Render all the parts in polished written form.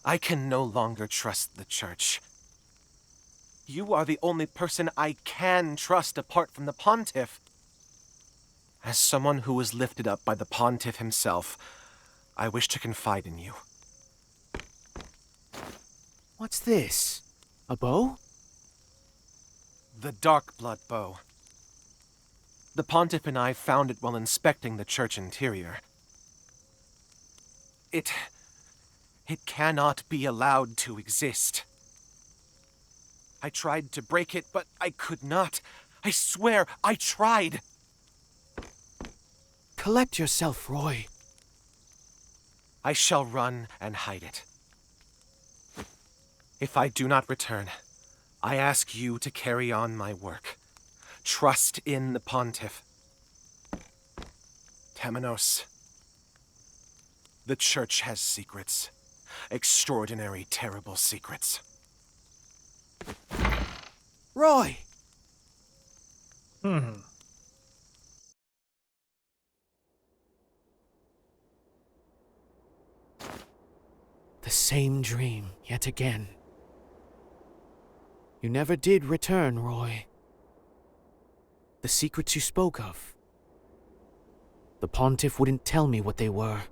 I can no longer trust the Church. You are the only person I can trust apart from the Pontiff. As someone who was lifted up by the Pontiff himself, I wish to confide in you. What's this? A bow? The Dark Blood Bow. The Pontiff and I found it while inspecting the church interior. It cannot be allowed to exist. I tried to break it, but I could not. I swear, I tried. Collect yourself, Roy. I shall run and hide it. If I do not return, I ask you to carry on my work. Trust in the Pontiff. Temenos. The Church has secrets. Extraordinary, terrible secrets. Roy! Hmm. The same dream, yet again. You never did return, Roy. The secrets you spoke of. The Pontiff wouldn't tell me what they were.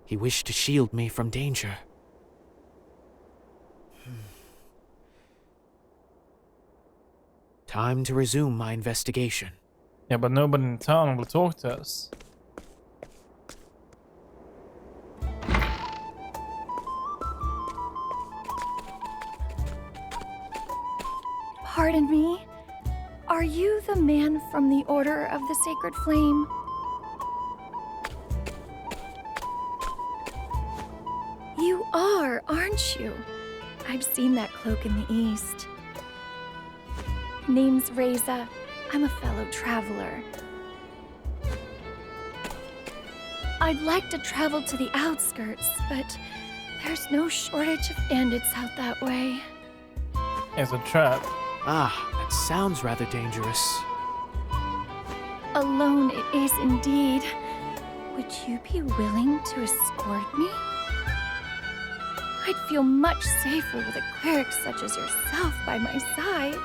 He wished to shield me from danger. Time to resume my investigation. Yeah, but nobody in town will talk to us. Pardon me? Are you the man from the Order of the Sacred Flame? You are, aren't you? I've seen that cloak in the east. Name's Reza. I'm a fellow traveler. I'd like to travel to the outskirts, but there's no shortage of bandits out that way. It's a trap. Ah, that sounds rather dangerous. Alone it is indeed. Would you be willing to escort me? I'd feel much safer with a cleric such as yourself by my side.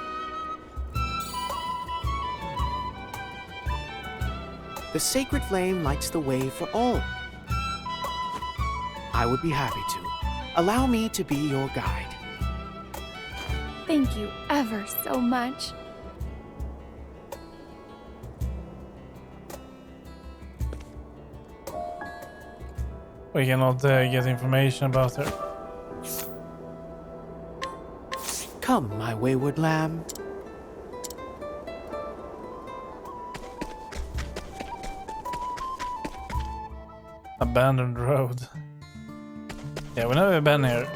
The Sacred Flame lights the way for all. I would be happy to. Allow me to be your guide. Thank you ever so much. We cannot get information about her. Come, my wayward lamb. Abandoned road. Yeah, we've never been here.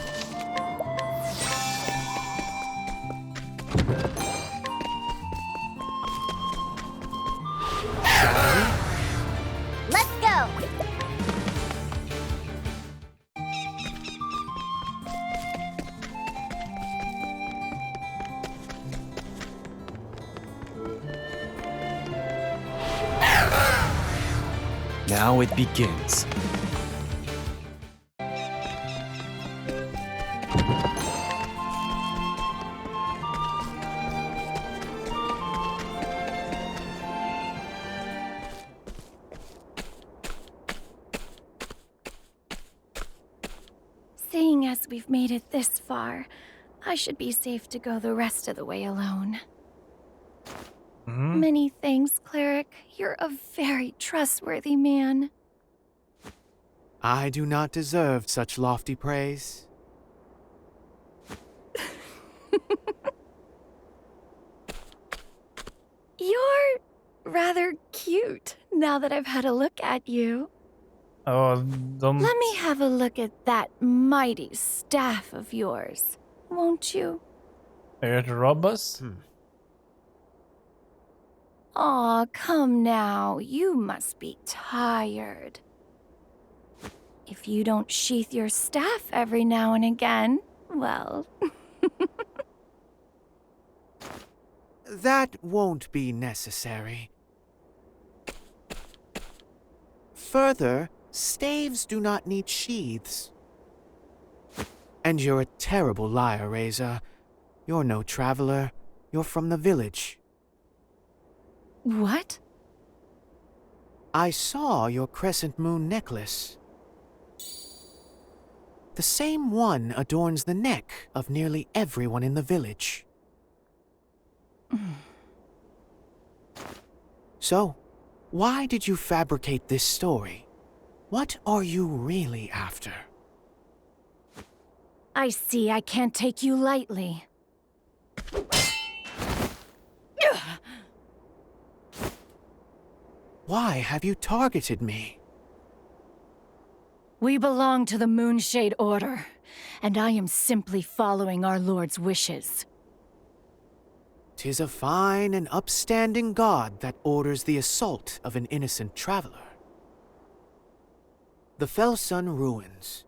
Let's go! Now it begins. Seeing as we've made it this far, I should be safe to go the rest of the way alone. Many thanks, cleric. You're a very trustworthy man. I do not deserve such lofty praise. You're rather cute now that I've had a look at you. Oh, don't. Let me have a look at that mighty staff of yours, won't you? Are you here to rob us? Aw, come now. You must be tired. If you don't sheath your staff every now and again, well... That won't be necessary. Further, staves do not need sheaths. And you're a terrible liar, Reza. You're no traveler. You're from the village. What? I saw your crescent moon necklace. The same one adorns the neck of nearly everyone in the village. So, why did you fabricate this story? What are you really after? I see I can't take you lightly. Why have you targeted me? We belong to the Moonshade Order, and I am simply following our Lord's wishes. 'Tis a fine and upstanding god that orders the assault of an innocent traveler. The Felsun ruins.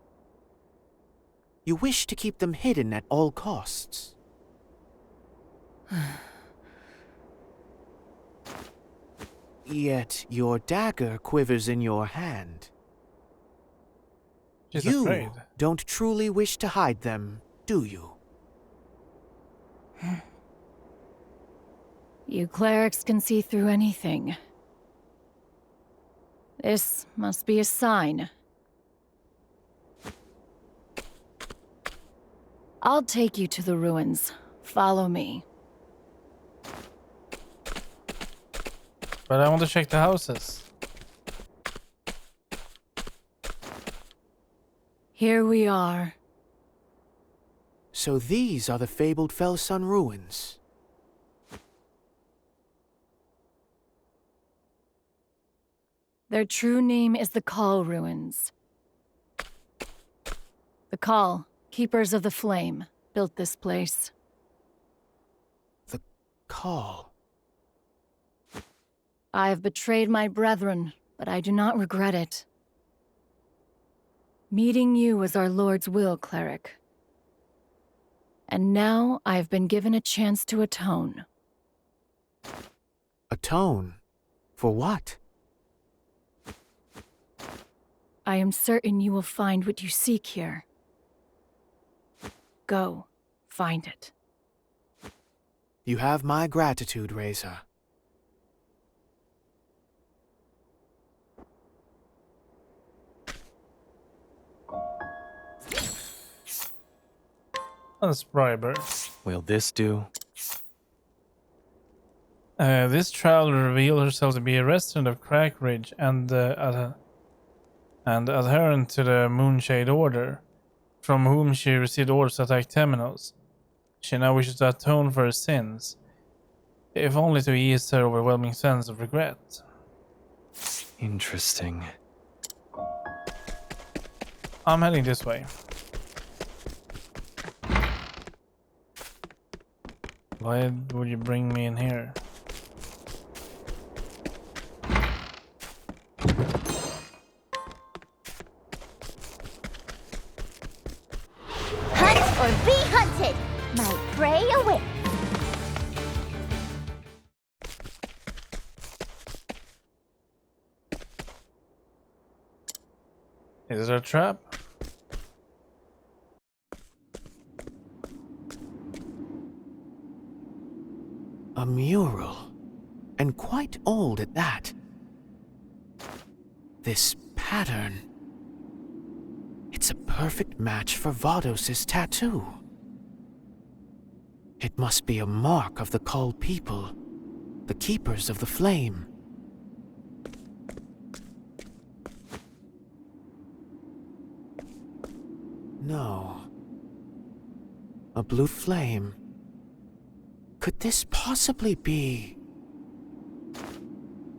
You wish to keep them hidden at all costs. Yet your dagger quivers in your hand. She's You afraid. don't truly wish to hide them, do you? You clerics can see through anything. This must be a sign. I'll take you to the ruins. Follow me. But I want to check the houses. Here we are. So these are the fabled Felsun ruins. Their true name is the Call Ruins. The Call, Keepers of the Flame, built this place. The Call. I have betrayed my brethren, but I do not regret it. Meeting you was our Lord's will, cleric. And now I have been given a chance to atone. Atone? For what? I am certain you will find what you seek here. Go, find it. You have my gratitude, Reza. Unscriber. Will this do? This traveler revealed herself to be a resident of Crackridge and adherent to the Moonshade Order, from whom she received orders to attack Temenos. She now wishes to atone for her sins, if only to ease her overwhelming sense of regret. Interesting. I'm heading this way. Why would you bring me in here? Hunt or be hunted! My prey awaits! Is it a trap? A mural. And quite old at that. This pattern. It's a perfect match for Vados' tattoo. It must be a mark of the Cull people, the Keepers of the Flame. No. A blue flame. Could this possibly be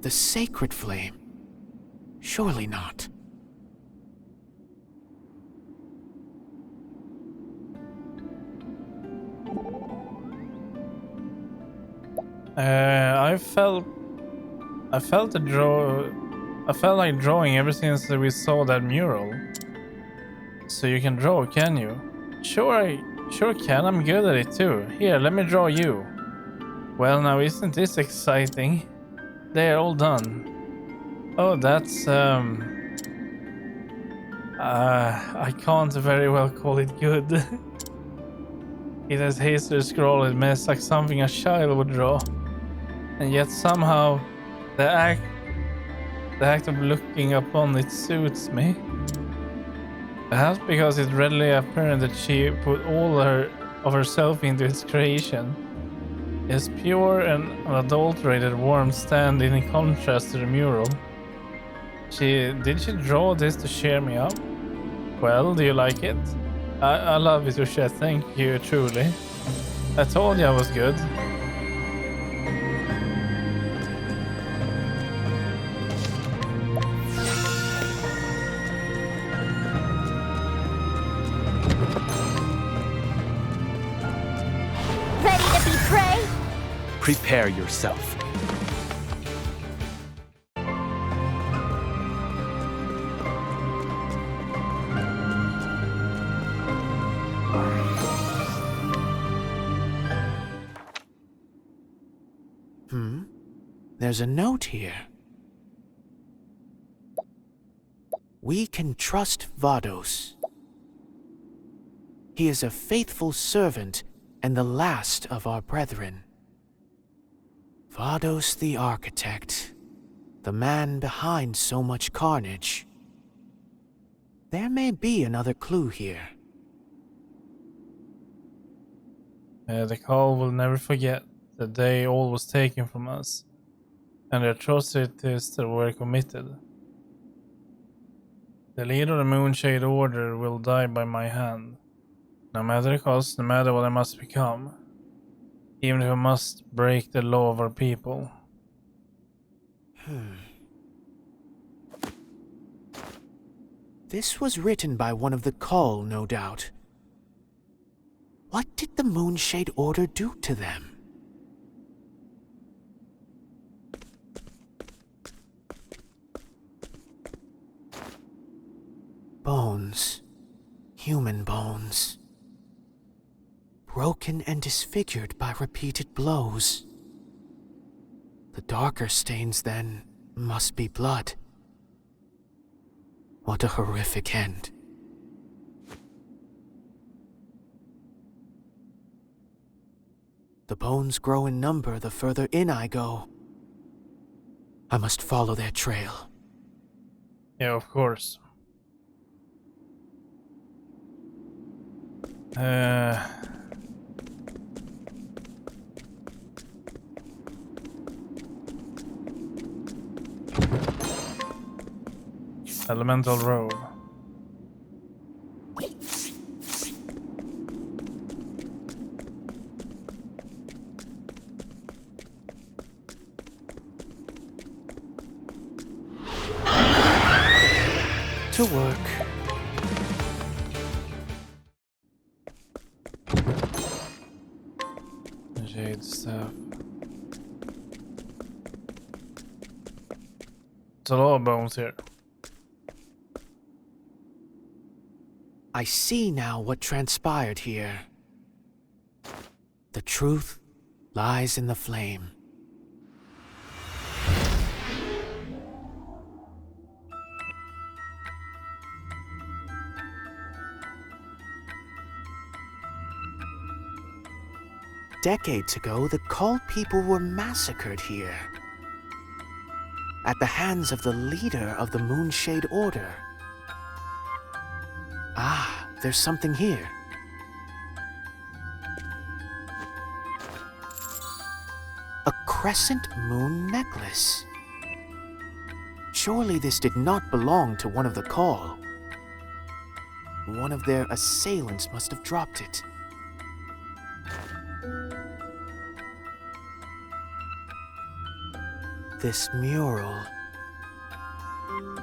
the sacred flame? Surely not. I felt like drawing ever since we saw that mural. So you can draw, can you? Sure, I sure can. I'm good at it too. Here, let me draw you. Well, now isn't this exciting? They're all done. Oh, that's I can't very well call it good. It has hastily scrawled mess like something a child would draw. And yet somehow the act of looking upon it suits me. Perhaps because it's readily apparent that she put all of herself into its creation. Its pure and unadulterated warmth stand in contrast to the mural. Did she draw this to cheer me up? Well, do you like it? I love it, Usha. Thank you, truly. I told you I was good. Ready to be prey? Prepare yourself. There's a note here. We can trust Vados. He is a faithful servant and the last of our brethren. Vados the architect, the man behind so much carnage. There may be another clue here. The call will never forget the day all was taken from us, and the atrocities that were committed. The leader of the Moonshade Order will die by my hand, no matter the cost, no matter what I must become, even if I must break the law of our people. This was written by one of the Call, no doubt. What did the Moonshade Order do to them? Bones. Human bones. Broken and disfigured by repeated blows. The darker stains, then, must be blood. What a horrific end. The bones grow in number the further in I go. I must follow their trail. Yeah, of course. Elemental robe. To work. Jade staff. It's a lot of bones here. I see now what transpired here. The truth lies in the flame. Decades ago, the Call people were massacred here. At the hands of the leader of the Moonshade Order. Ah, there's something here. A crescent moon necklace. Surely this did not belong to one of the Call. One of their assailants must have dropped it. This mural.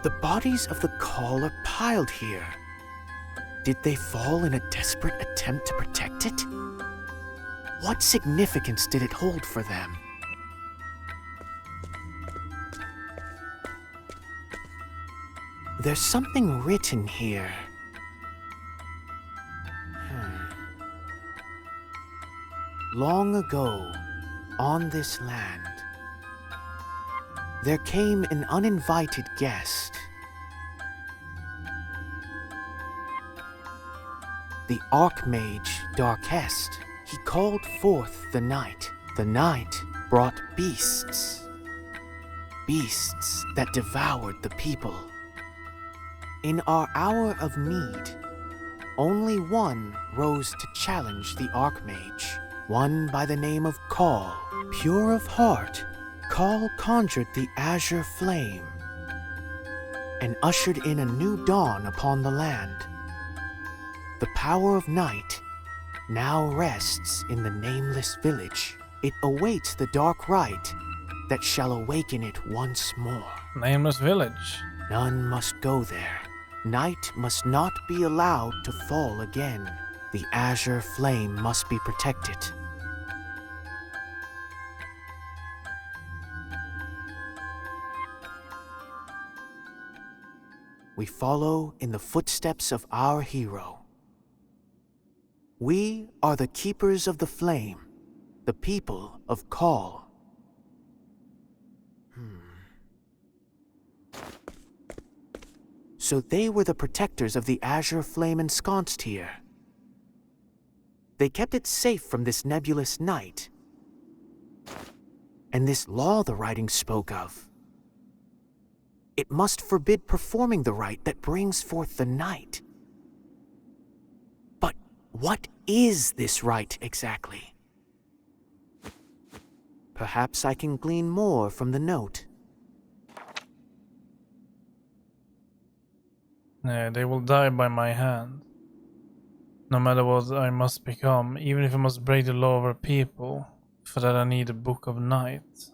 The bodies of the Call are piled here. Did they fall in a desperate attempt to protect it? What significance did it hold for them? There's something written here. Long ago, on this land, there came an uninvited guest. the Archmage Darkest. He called forth the night. The night brought beasts. Beasts that devoured the people. In our hour of need, only one rose to challenge the Archmage. One by the name of Call. Pure of heart, Call conjured the azure flame and ushered in a new dawn upon the land. The power of night now rests in the nameless village. It awaits the dark rite that shall awaken it once more. Nameless village. None must go there. Night must not be allowed to fall again. The azure flame must be protected. We follow in the footsteps of our hero. We are the keepers of the flame, the people of Call. So they were the protectors of the azure flame ensconced here. They kept it safe from this nebulous night. And this law the writing spoke of. It must forbid performing the rite that brings forth the night. But what is this rite exactly? Perhaps I can glean more from the note. They will die by my hand. No matter what I must become, even if I must break the law of our people. For that I need a Book of Night.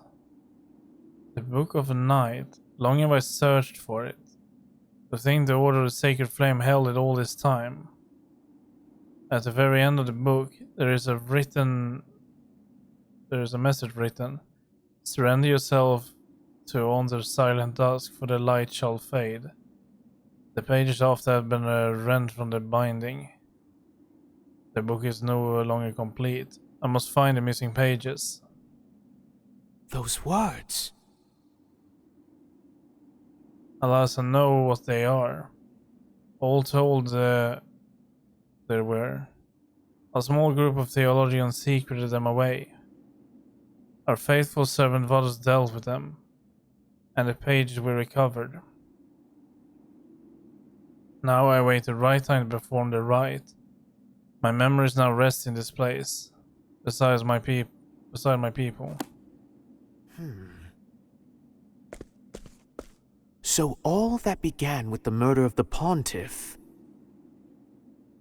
The Book of Night. Long have I searched for it. To think the Order of the Sacred Flame held it all this time. At the very end of the book, there is a message written. Surrender yourself to under silent dusk, for the light shall fade. The pages after have been rent from their binding. The book is no longer complete. I must find the missing pages. Those words. Alas, I know what they are. All told, there were. A small group of theologians secreted them away. Our faithful servant Vadus dealt with them, and the pages were recovered. Now I wait the right time to perform the rite. My memories now rest in this place, beside my people. So all that began with the murder of the Pontiff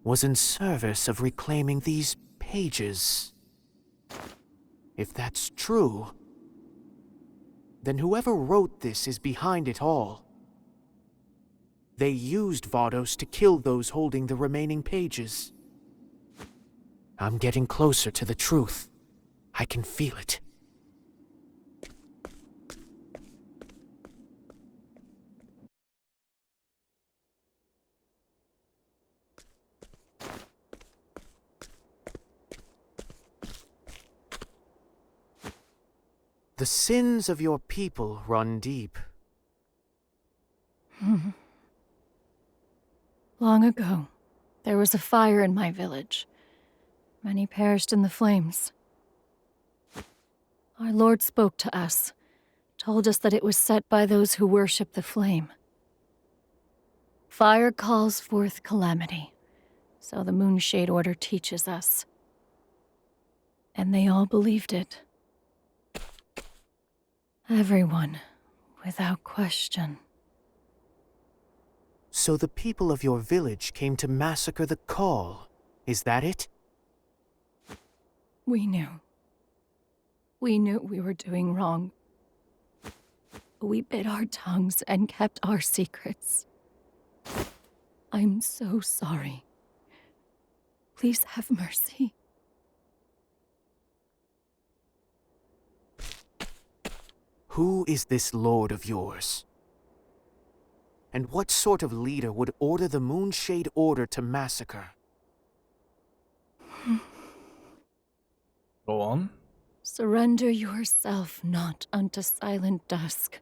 was in service of reclaiming these pages. If that's true, then whoever wrote this is behind it all. They used Vados to kill those holding the remaining pages. I'm getting closer to the truth. I can feel it. The sins of your people run deep. Long ago, there was a fire in my village. Many perished in the flames. Our Lord spoke to us, told us that it was set by those who worship the flame. Fire calls forth calamity, so the Moonshade Order teaches us. And they all believed it. Everyone, without question. So the people of your village came to massacre the Call. Is that it? We knew. We knew we were doing wrong. We bit our tongues and kept our secrets. I'm so sorry. Please have mercy. Who is this lord of yours? And what sort of leader would order the Moonshade Order to massacre? Go on. Surrender yourself not unto silent dusk,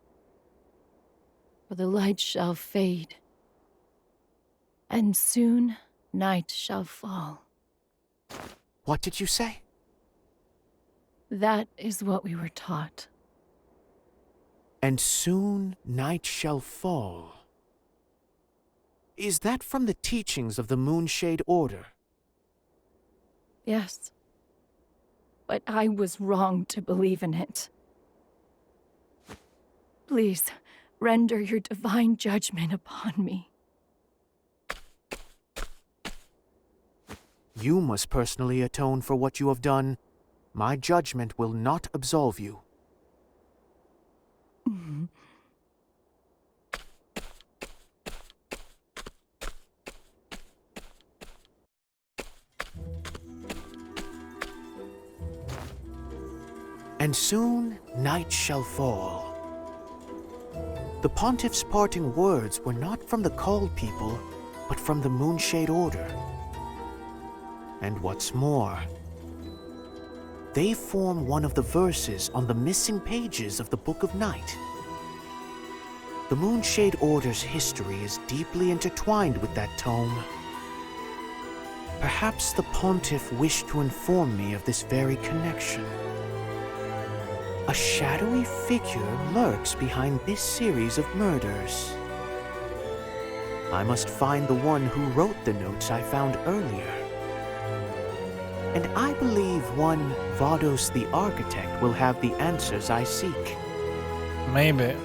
for the light shall fade, and soon night shall fall. What did you say? That is what we were taught. And soon night shall fall. Is that from the teachings of the Moonshade Order? Yes. But I was wrong to believe in it. Please, render your divine judgment upon me. You must personally atone for what you have done. My judgment will not absolve you. And soon night shall fall. The Pontiff's parting words were not from the Called People, but from the Moonshade Order. And what's more, they form one of the verses on the missing pages of the Book of Night. The Moonshade Order's history is deeply intertwined with that tome. Perhaps the Pontiff wished to inform me of this very connection. A shadowy figure lurks behind this series of murders. I must find the one who wrote the notes I found earlier. And I believe one Vados the Architect will have the answers I seek. Maybe.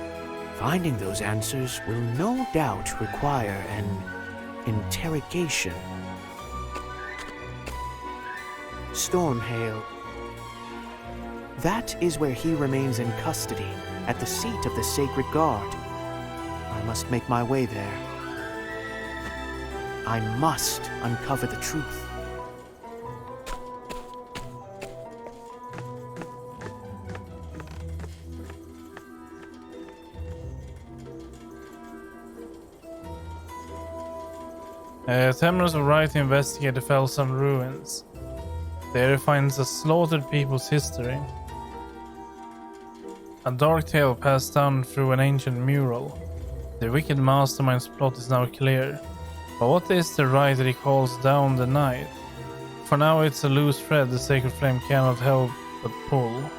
Finding those answers will no doubt require an interrogation. Stormhail. That is where he remains in custody, at the seat of the Sacred Guard. I must make my way there. I must uncover the truth. Temeros will write to investigate the Felsen ruins. There he finds the slaughtered people's history. A dark tale passed down through an ancient mural. The wicked mastermind's plot is now clear. But what is the rite that he calls down the night? For now it's a loose thread the sacred flame cannot help but pull.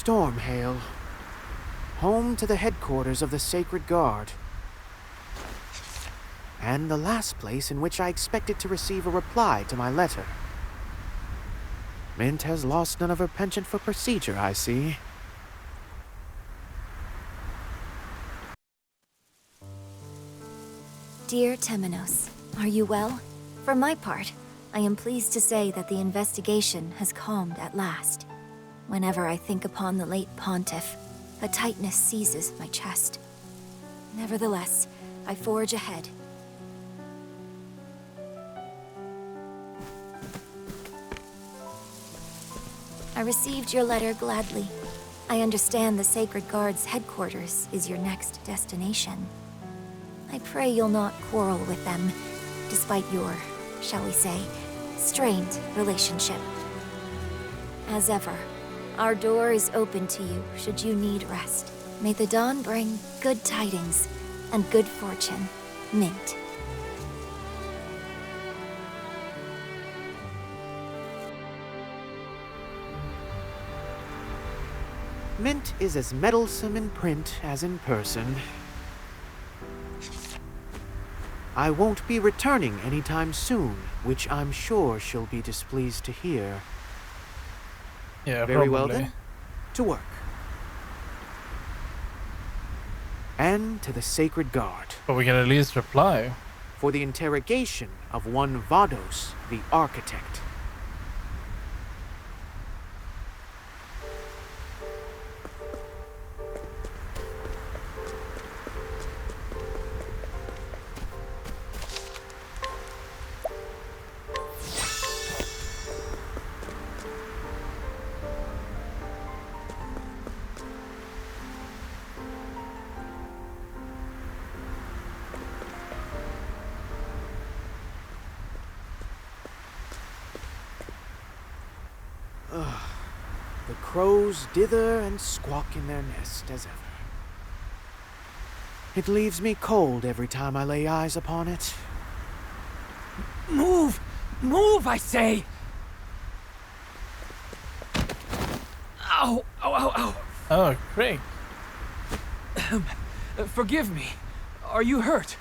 Stormhail. Home to the headquarters of the Sacred Guard. And the last place in which I expected to receive a reply to my letter. Mint has lost none of her penchant for procedure, I see. Dear Temenos, are you well? For my part, I am pleased to say that the investigation has calmed at last. Whenever I think upon the late Pontiff, a tightness seizes my chest. Nevertheless, I forge ahead. I received your letter gladly. I understand the Sacred Guard's headquarters is your next destination. I pray you'll not quarrel with them, despite your, shall we say, strained relationship. As ever, our door is open to you should you need rest. May the dawn bring good tidings and good fortune. Mint. Mint is as meddlesome in print as in person. I won't be returning anytime soon, which I'm sure she'll be displeased to hear. Yeah, Very probably. well then. To work. then to the Sacred Guard But we can at least reply. for the interrogation of one Vados, the architect. The crows dither and squawk in their nest as ever. It leaves me cold every time I lay eyes upon it. Move! Move, I say! Ow! Ow, ow, ow! Oh, Craig. Forgive me. Are you hurt?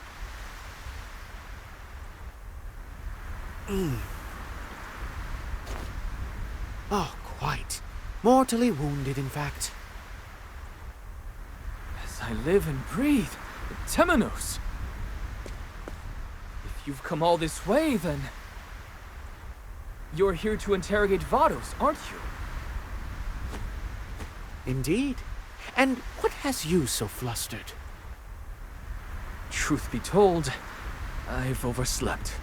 Oh, quite. Mortally wounded, in fact. As I live and breathe, Temenos! If you've come all this way, then... You're here to interrogate Vados, aren't you? Indeed. And what has you so flustered? Truth be told, I've overslept.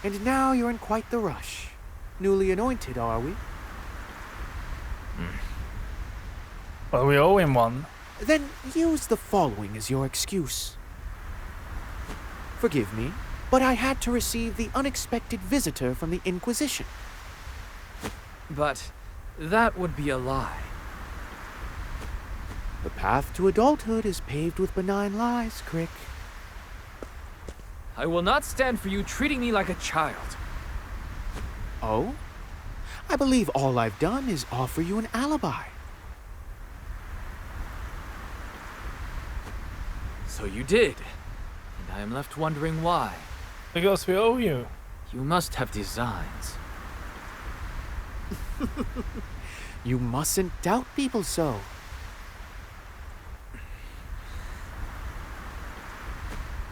And now you're in quite the rush. Newly anointed, are we? Well, we owe him one. Then use the following as your excuse. Forgive me, but I had to receive the unexpected visitor from the Inquisition. But that would be a lie. The path to adulthood is paved with benign lies, Crick. I will not stand for you treating me like a child. Oh? I believe all I've done is offer you an alibi. So you did. And I am left wondering why. Because we owe you. You must have designs. You mustn't doubt people so.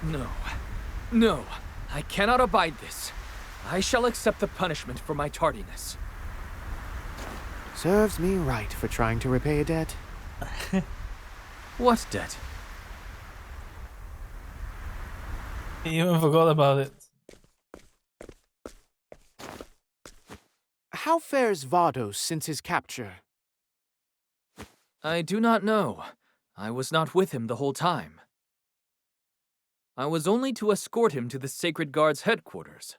No. No. I cannot abide this. I shall accept the punishment for my tardiness. Serves me right for trying to repay a debt. What debt? He even forgot about it. How fares Vados since his capture? I do not know. I was not with him the whole time. I was only to escort him to the Sacred Guard's headquarters.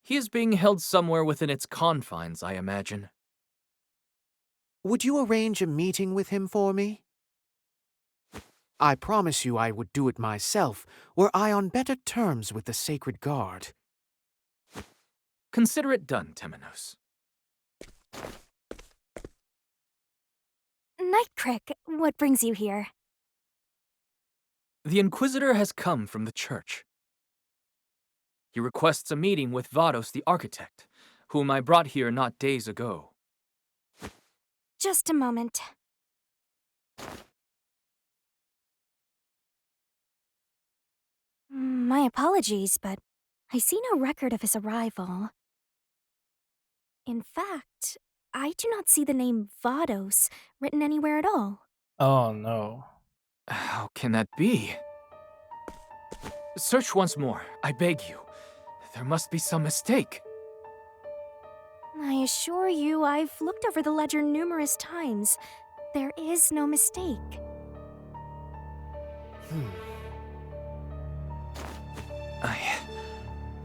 He is being held somewhere within its confines, I imagine. Would you arrange a meeting with him for me? I promise you I would do it myself, were I on better terms with the Sacred Guard. Consider it done, Temenos. Nightcrick, what brings you here? The Inquisitor has come from the church. He requests a meeting with Vados the architect, whom I brought here not days ago. Just a moment. My apologies, but I see no record of his arrival. In fact, I do not see the name Vados written anywhere at all. Oh no. How can that be? Search once more, I beg you. There must be some mistake. I assure you, I've looked over the ledger numerous times. There is no mistake.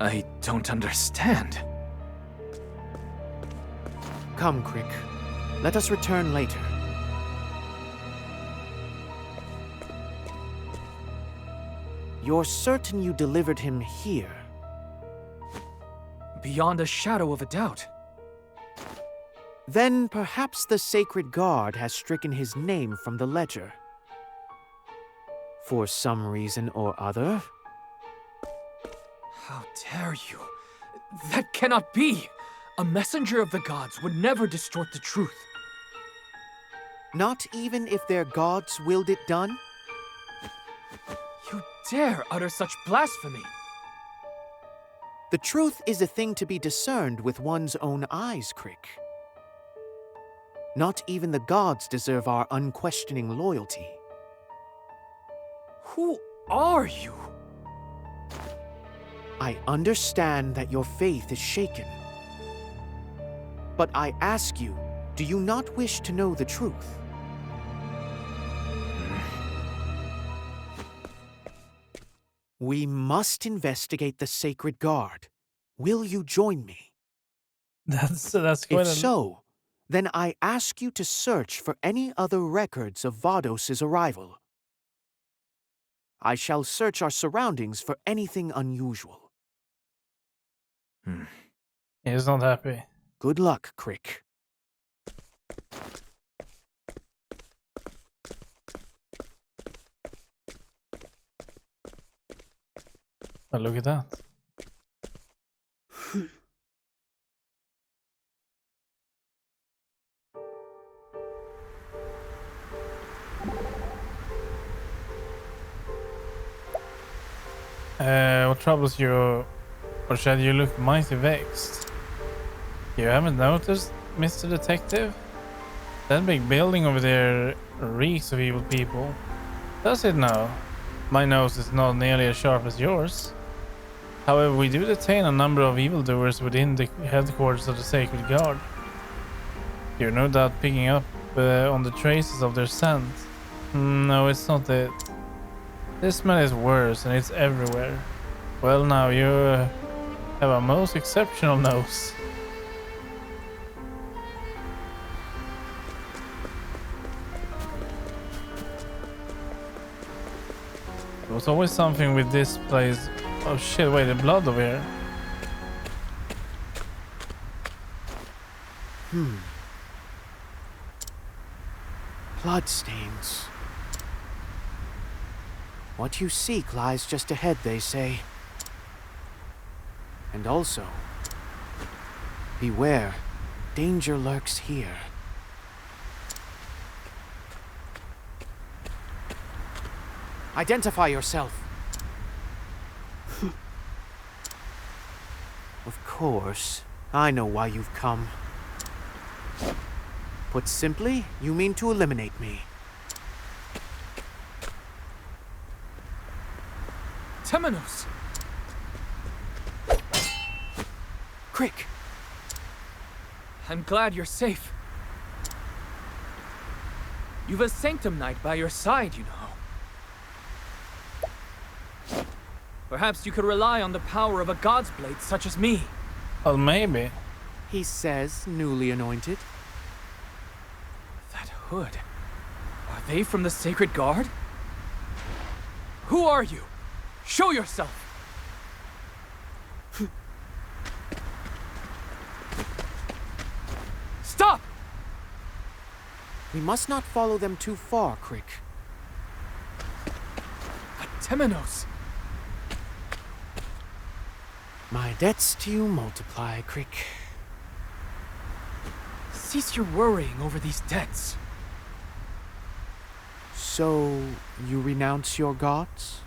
I don't understand. Come, Crick. Let us return later. You're certain you delivered him here? Beyond a shadow of a doubt. Then perhaps the Sacred Guard has stricken his name from the ledger. For some reason or other. How dare you? That cannot be! A messenger of the gods would never distort the truth. Not even if their gods willed it done? You dare utter such blasphemy! The truth is a thing to be discerned with one's own eyes, Crick. Not even the gods deserve our unquestioning loyalty. Who are you? I understand that your faith is shaken. But I ask you, do you not wish to know the truth? We must investigate the Sacred Guard. Will you join me? That's quite If a... so, then I ask you to search for any other records of Vados' arrival. I shall search our surroundings for anything unusual. He's not happy. Good luck, Crick. But look at that. What troubles you, or should you look mighty vexed? You haven't noticed, Mr. Detective? That big building over there reeks of evil people. Does it now? My nose is not nearly as sharp as yours. However, we do detain a number of evildoers within the headquarters of the Sacred Guard. You're no doubt picking up on the traces of their scent. No, it's not it. This smell is worse, and it's everywhere. Well, now you have a most exceptional nose. There was always something with this place. Oh shit, wait, the blood over here. Bloodstains. What you seek lies just ahead, they say. And also, beware, danger lurks here. Identify yourself. Of course, I know why you've come. Put simply, you mean to eliminate me. Temenos! Crick! I'm glad you're safe. You've a Sanctum Knight by your side, you know. Perhaps you could rely on the power of a God's Blade such as me. Well, maybe. He says, newly anointed. That hood. Are they from the Sacred Guard? Who are you? Show yourself! Stop! We must not follow them too far, Crick. Temenos! My debts to you multiply, Crick. Cease your worrying over these debts. So, you renounce your gods?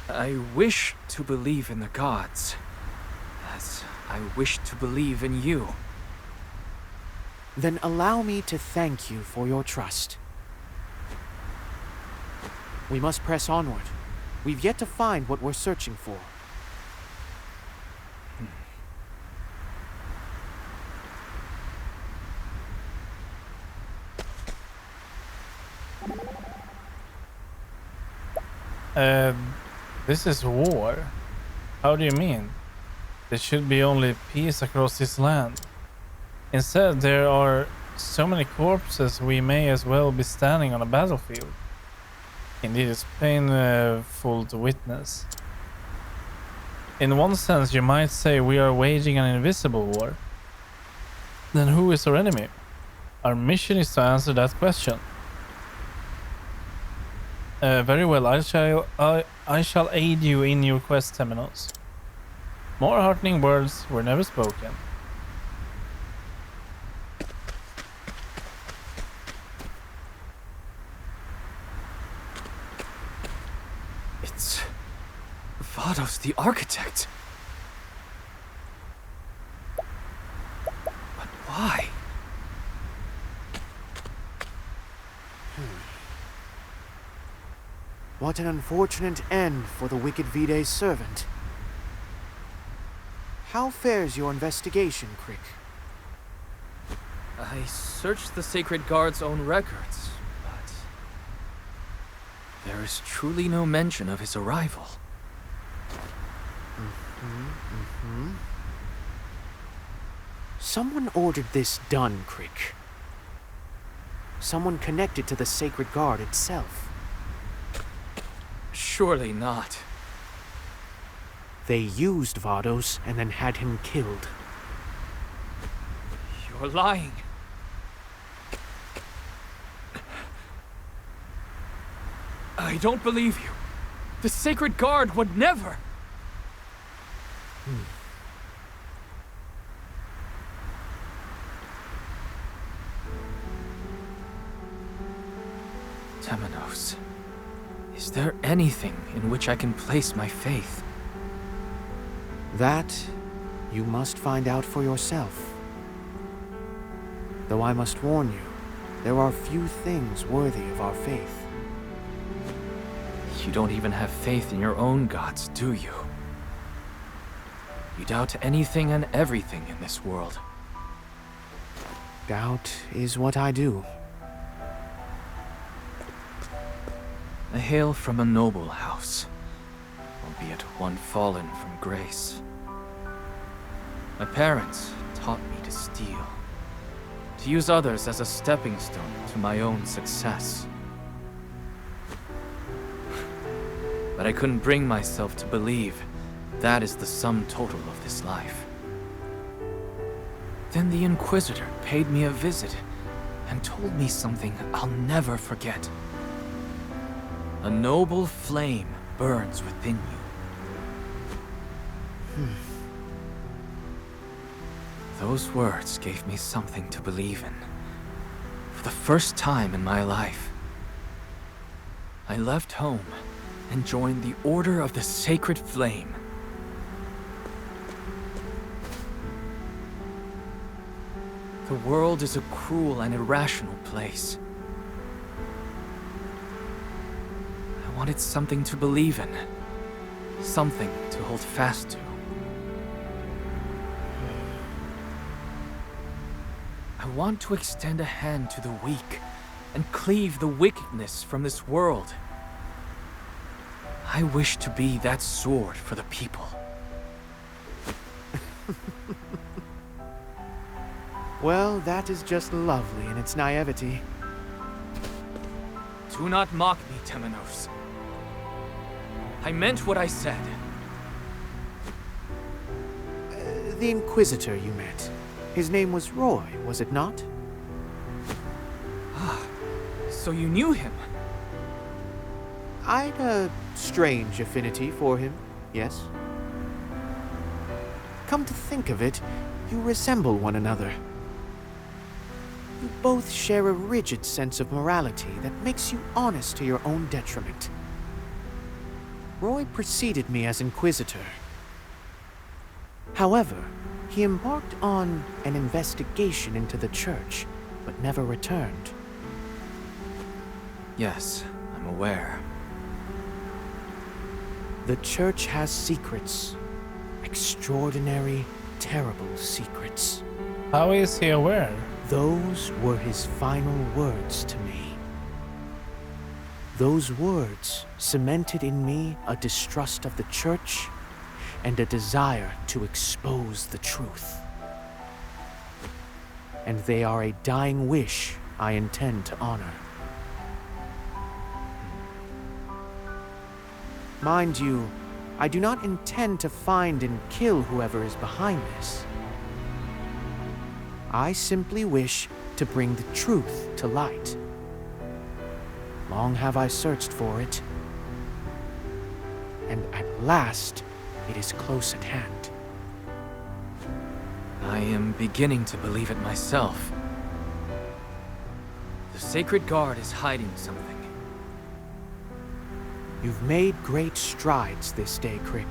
I wish to believe in the gods, as I wish to believe in you. Then allow me to thank you for your trust. We must press onward. We've yet to find what we're searching for. This is war. How do you mean? There should be only peace across this land. Instead, there are so many corpses we may as well be standing on a battlefield. Indeed, it's painful to witness. In one sense, you might say we are waging an invisible war. Then who is our enemy? Our mission is to answer that question. Very well, I shall aid you in your quest, Temenos. More heartening words were never spoken. It's Vados the architect. But why? What an unfortunate end for the wicked Vide's servant. How fares your investigation, Crick? I searched the Sacred Guard's own records, but there is truly no mention of his arrival. Someone ordered this done, Crick. Someone connected to the Sacred Guard itself. Surely not. They used Vados and then had him killed. You're lying. I don't believe you. The Sacred Guard would never. Temenos, is there anything in which I can place my faith? That you must find out for yourself. Though I must warn you, there are few things worthy of our faith. You don't even have faith in your own gods, do you? You doubt anything and everything in this world. Doubt is what I do. I hail from a noble house, albeit one fallen from grace. My parents taught me to steal, to use others as a stepping stone to my own success. But I couldn't bring myself to believe that is the sum total of this life. Then the Inquisitor paid me a visit and told me something I'll never forget. A noble flame burns within you. Those words gave me something to believe in. For the first time in my life, I left home and joined the Order of the Sacred Flame. The world is a cruel and irrational place. I wanted something to believe in, something to hold fast to. I want to extend a hand to the weak and cleave the wickedness from this world. I wish to be that sword for the people. Well, that is just lovely in its naivety. Do not mock me, Temenos. I meant what I said. The Inquisitor you met. His name was Roy, was it not? So you knew him? I'd a strange affinity for him, yes. Come to think of it, you resemble one another. You both share a rigid sense of morality that makes you honest to your own detriment. Roy preceded me as Inquisitor. However, he embarked on an investigation into the Church, but never returned. Yes, I'm aware. The Church has secrets. Extraordinary, terrible secrets. How is he aware? Those were his final words to me. Those words cemented in me a distrust of the Church and a desire to expose the truth. And they are a dying wish I intend to honor. Mind you, I do not intend to find and kill whoever is behind this. I simply wish to bring the truth to light. Long have I searched for it, and at last it is close at hand. I am beginning to believe it myself. The Sacred Guard is hiding something. You've made great strides this day, Crick.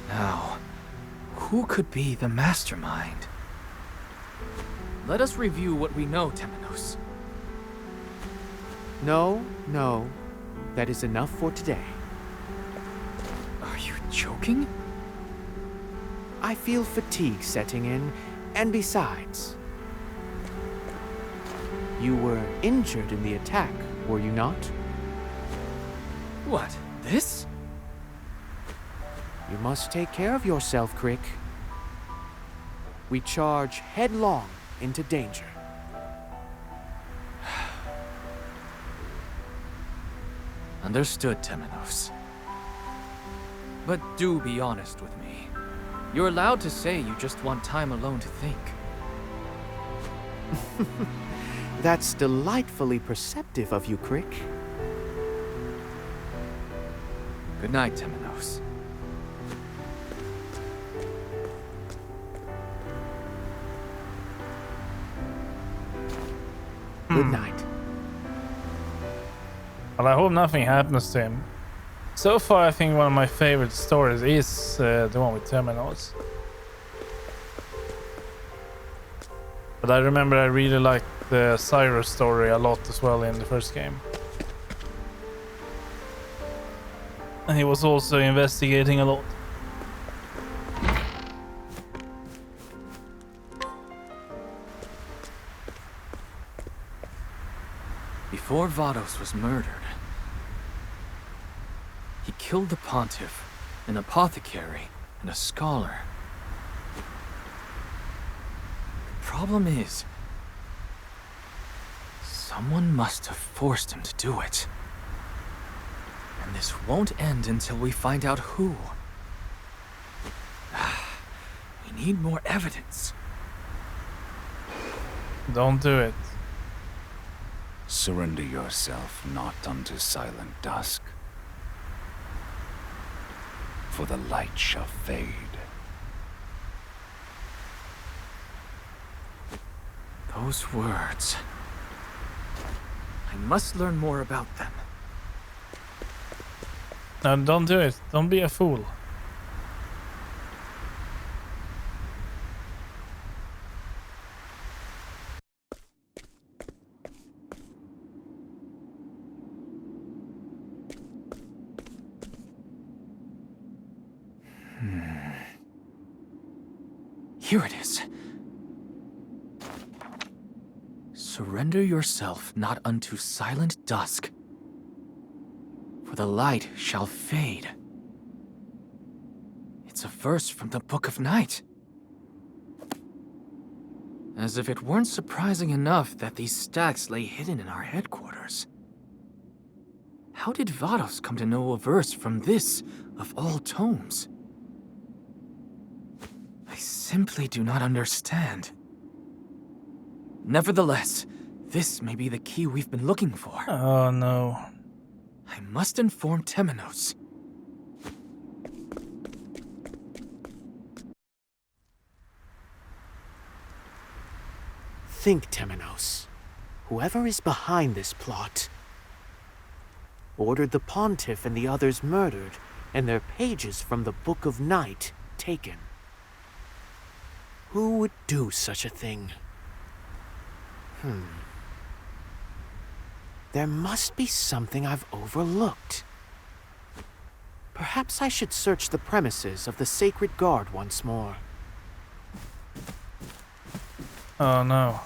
Now, who could be the mastermind? Let us review what we know, Temenos. No, no. That is enough for today. Are you joking? I feel fatigue setting in, and besides... You were injured in the attack, were you not? What, this? You must take care of yourself, Crick. We charge headlong into danger. Understood, Temenos. But do be honest with me. You're allowed to say you just want time alone to think. That's delightfully perceptive of you, Crick. Good night, Temenos. Good night. Well, I hope nothing happens to him. So far, I think one of my favorite stories is the one with Temenos. But I remember I really liked the Cyrus story a lot as well in the first game. And he was also investigating a lot. Before Vados was murdered, he killed the Pontiff, an apothecary, and a scholar. The problem is, someone must have forced him to do it. And this won't end until we find out who. We need more evidence. Don't do it. Surrender yourself not unto silent dusk, for the light shall fade. Those words. I must learn more about them. No, don't do it. Don't be a fool. Here it is. Surrender yourself not unto silent dusk, for the light shall fade. It's a verse from the Book of Night. As if it weren't surprising enough that these stacks lay hidden in our headquarters. How did Vados come to know a verse from this, of all tomes? I simply do not understand. Nevertheless, this may be the key we've been looking for. Oh no. I must inform Temenos. Think, Temenos. Whoever is behind this plot ordered the Pontiff and the others murdered, and their pages from the Book of Night taken. Who would do such a thing? There must be something I've overlooked. Perhaps I should search the premises of the Sacred Guard once more. Oh no.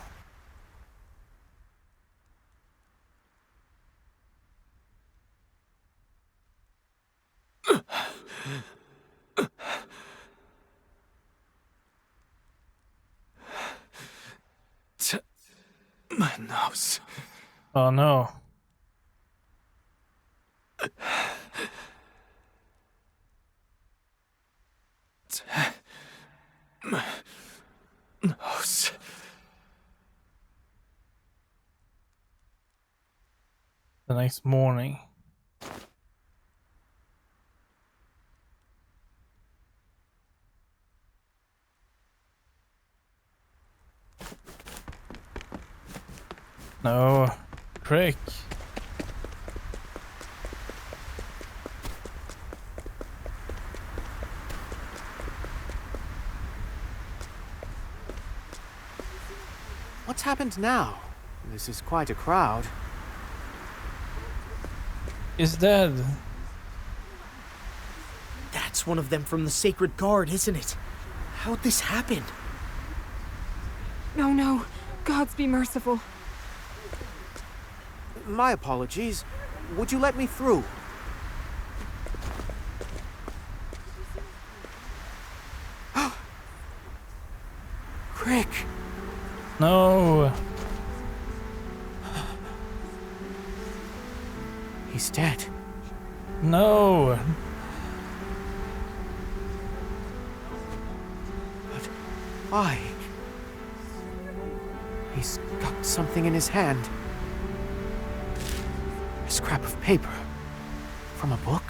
My nose. Oh no. My nose. The next morning. No. Crick. What's happened now? This is quite a crowd. Is dead. That's one of them from the Sacred Guard, isn't it? How'd this happen? No, no. Gods be merciful. My apologies. Would you let me through? Crick! No. He's dead. No. But why? He's got something in his hand. A scrap of paper. From a book?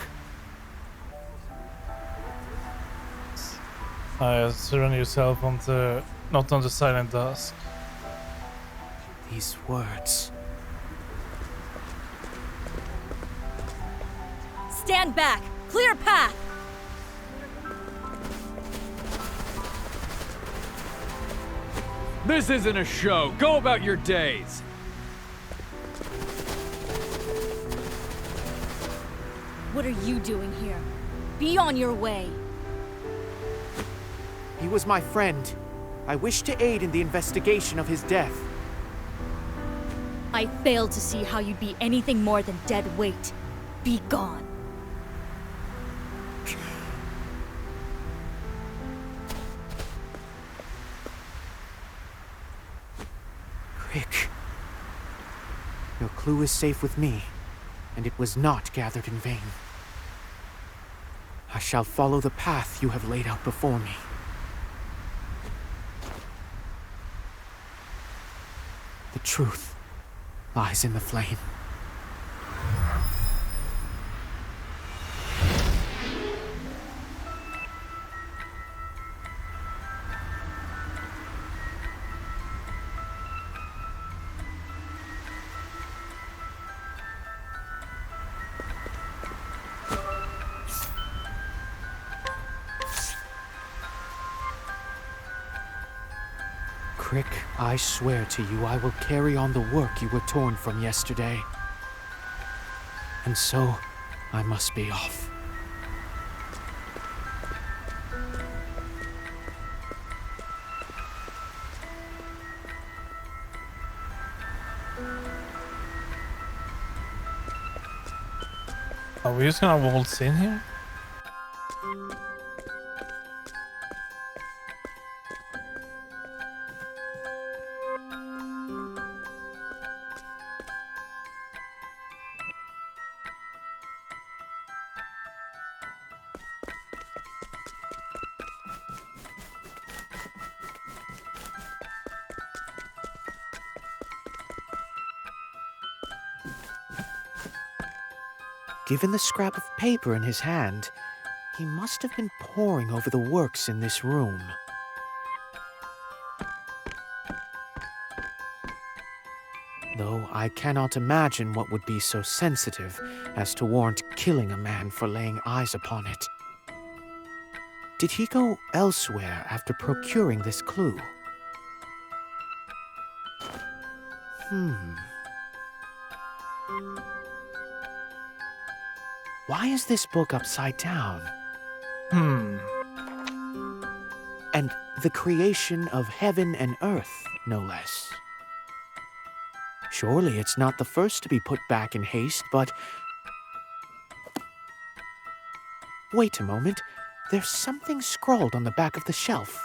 Surrender yourself onto, not onto silent dusk. These words. Stand back! Clear path! This isn't a show. Go about your days. What are you doing here? Be on your way. He was my friend. I wish to aid in the investigation of his death. I failed to see how you'd be anything more than dead weight. Be gone. Crick. Your clue is safe with me, and it was not gathered in vain. I shall follow the path you have laid out before me. The truth lies in the flame. Crick, I swear to you I will carry on the work you were torn from yesterday. And so, I must be off. Are we just gonna waltz in here? Given the scrap of paper in his hand, he must have been poring over the works in this room. Though I cannot imagine what would be so sensitive as to warrant killing a man for laying eyes upon it. Did he go elsewhere after procuring this clue? Why is this book upside down? And the creation of heaven and earth, no less. Surely it's not the first to be put back in haste, but... Wait a moment. There's something scrawled on the back of the shelf.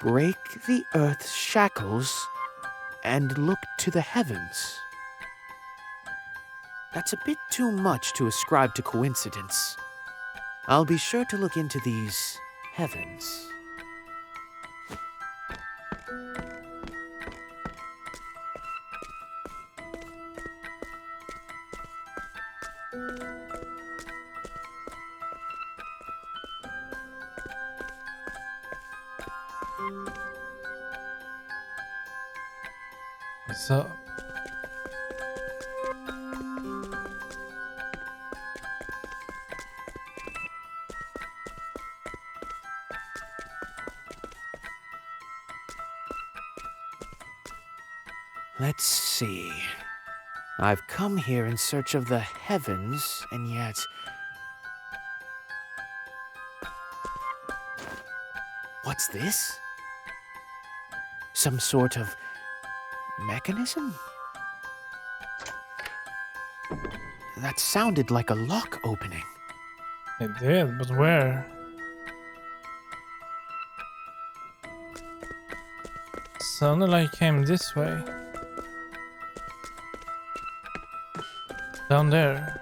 Break the earth's shackles and look to the heavens. That's a bit too much to ascribe to coincidence. I'll be sure to look into these heavens. So Let's see. I've come here in search of the heavens, and yet... What's this? Some sort of mechanism? That sounded like a lock opening. it did, but where? Sounded like it came this way. Down there.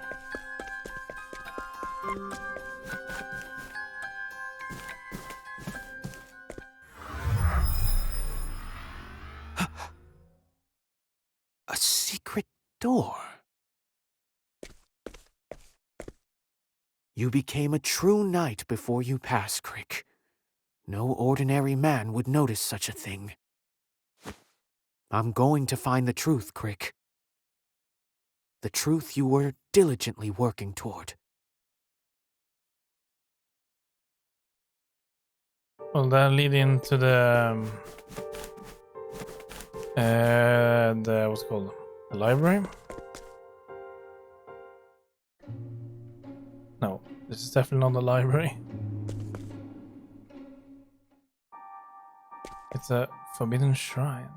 A secret door. You became a true knight before you passed, Crick. No ordinary man would notice such a thing. I'm going to find the truth, Crick. The truth you were diligently working toward. Will that lead into the what's it called? The library? No, this is definitely not the library. It's a forbidden shrine.